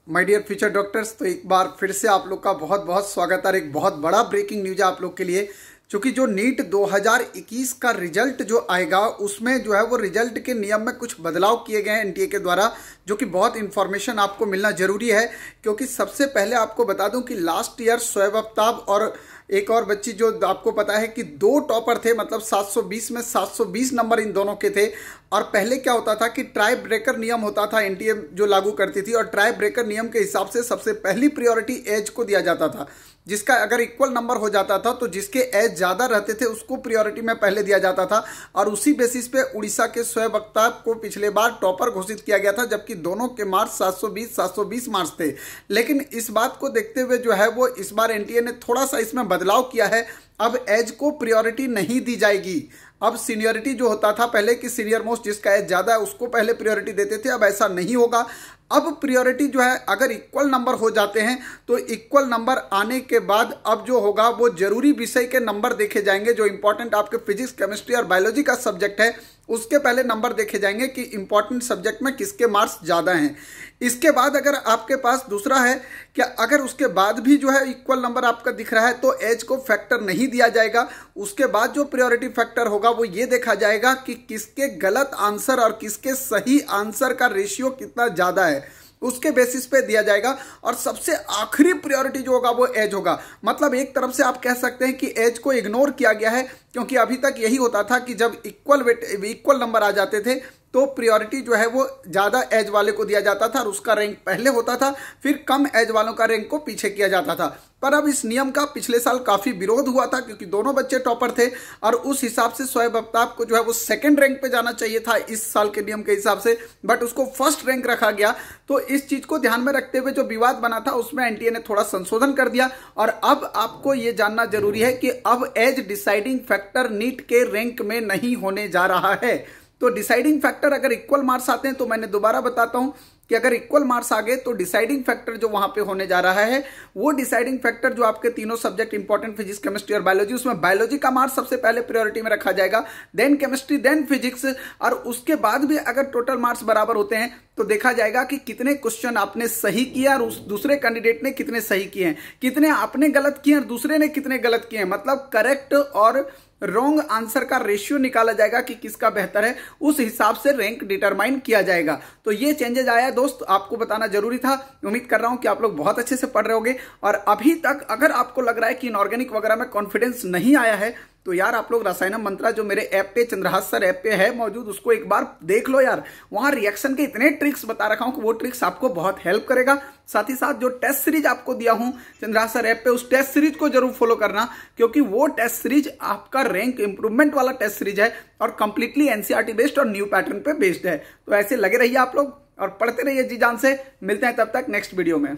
My dear future doctors, तो एक बार फिर से आप लोग का बहुत बहुत स्वागत है। एक बहुत बड़ा ब्रेकिंग न्यूज है आप लोग के लिए, क्योंकि जो नीट 2021 का रिजल्ट जो आएगा उसमें जो है वो रिजल्ट के नियम में कुछ बदलाव किए गए हैं एनटीए के द्वारा, जो कि बहुत इंफॉर्मेशन आपको मिलना जरूरी है। क्योंकि सबसे पहले आपको बता दूं कि लास्ट ईयर शोएब आफ्ताब और एक और बच्ची, जो आपको पता है कि दो टॉपर थे, मतलब 720 में 720 नंबर इन दोनों के थे। और पहले क्या होता था कि ट्राई ब्रेकर नियम होता था, एनटीए जो लागू करती थी, और ट्राई ब्रेकर नियम के हिसाब से सबसे पहली प्रायोरिटी एज को दिया जाता था। जिसका अगर इक्वल नंबर हो जाता था तो जिसके एज ज़्यादा रहते थे उसको प्रायोरिटी में पहले दिया जाता था। और उसी बेसिस पे उड़ीसा के शोएब आफ्ताब को पिछले बार टॉपर घोषित किया गया था, जबकि दोनों के मार्क्स 720 मार्क्स थे। लेकिन इस बात को देखते हुए जो है वो इस बार एनटीए ने थोड़ा सा इसमें बदलाव किया है। अब एज को प्रायोरिटी नहीं दी जाएगी। अब सीनियरिटी जो होता था पहले कि सीनियर मोस्ट जिसका एज ज़्यादा है उसको पहले प्रायोरिटी देते थे, अब ऐसा नहीं होगा। अब प्रायोरिटी जो है अगर इक्वल नंबर हो जाते हैं तो इक्वल नंबर आने के बाद अब जो होगा वो जरूरी विषय के नंबर देखे जाएंगे। जो इंपॉर्टेंट आपके फिजिक्स, केमिस्ट्री और बायोलॉजी का सब्जेक्ट है उसके पहले नंबर देखे जाएंगे कि इंपॉर्टेंट सब्जेक्ट में किसके मार्क्स ज़्यादा हैं। इसके बाद अगर आपके पास दूसरा है कि अगर उसके बाद भी जो है इक्वल नंबर आपका दिख रहा है तो एज को फैक्टर नहीं दिया जाएगा। उसके बाद जो प्रायोरिटी फैक्टर होगा वो ये देखा जाएगा कि किसके गलत आंसर और किसके सही आंसर का रेशियो कितना ज़्यादा है, उसके बेसिस पे दिया जाएगा। और सबसे आखिरी प्रायोरिटी जो होगा वो एज होगा। मतलब एक तरफ से आप कह सकते हैं कि एज को इग्नोर किया गया है, क्योंकि अभी तक यही होता था कि जब इक्वल नंबर आ जाते थे तो प्रायोरिटी जो है वो ज़्यादा एज वाले को दिया जाता था और उसका रैंक पहले होता था, फिर कम एज वालों का रैंक को पीछे किया जाता था। पर अब इस नियम का पिछले साल काफ़ी विरोध हुआ था, क्योंकि दोनों बच्चे टॉपर थे और उस हिसाब से शोएब आफ्ताब को जो है वो सेकंड रैंक पे जाना चाहिए था इस साल के नियम के हिसाब से, बट उसको फर्स्ट रैंक रखा गया। तो इस चीज़ को ध्यान में रखते हुए जो विवाद बना था उसमें एनटीए ने थोड़ा संशोधन कर दिया। और अब आपको ये जानना जरूरी है कि अब एज डिसाइडिंग फैक्टर नीट के रैंक में नहीं होने जा रहा है। तो डिसाइडिंग फैक्टर अगर इक्वल मार्क्स आते हैं तो मैंने दोबारा बताता हूं कि अगर इक्वल मार्क्स आ गए तो डिसाइडिंग फैक्टर जो वहां पे होने जा रहा है वो डिसाइडिंग फैक्टर जो आपके तीनों सब्जेक्ट इंपॉर्टेंट फिजिक्स, केमिस्ट्री और बायोलॉजी, उसमें बायोलॉजी का मार्क्स सबसे पहले प्रायोरिटी में रखा जाएगा, देन केमिस्ट्री, देन फिजिक्स। और उसके बाद भी अगर टोटल मार्क्स बराबर होते हैं तो देखा जाएगा कि कितने क्वेश्चन आपने सही किए और उस दूसरे कैंडिडेट ने कितने सही किए हैं, कितने आपने गलत किए और दूसरे ने कितने गलत किए हैं। मतलब करेक्ट और रॉन्ग आंसर का रेशियो निकाला जाएगा कि किसका बेहतर है, उस हिसाब से रैंक डिटरमाइन किया जाएगा। तो ये चेंजेस आया है दोस्त, आपको बताना जरूरी था। उम्मीद कर रहा हूं कि आप लोग बहुत अच्छे से पढ़ रहे होंगे। और अभी तक अगर आपको लग रहा है कि इनऑर्गेनिक वगैरह में कॉन्फिडेंस नहीं आया है तो यार आप लोग रसायनम मंत्रा जो मेरे ऐप पे, चंद्रहास सर ऐप पे है मौजूद, उसको एक बार देख लो यार। वहां रिएक्शन के इतने ट्रिक्स बता रखा हूं कि वो ट्रिक्स आपको बहुत हेल्प करेगा। साथ ही साथ जो टेस्ट सीरीज आपको दिया हूं चंद्रहास सर ऐप पे, उस टेस्ट सीरीज को जरूर फॉलो करना, क्योंकि वो टेस्ट सीरीज आपका रैंक इंप्रूवमेंट वाला टेस्ट सीरीज है और कंप्लीटली एनसीईआरटी बेस्ड और न्यू पैटर्न पे बेस्ड है। तो ऐसे लगे रहिए आप लोग और पढ़ते रहिए जी जान से। मिलते हैं तब तक नेक्स्ट वीडियो में।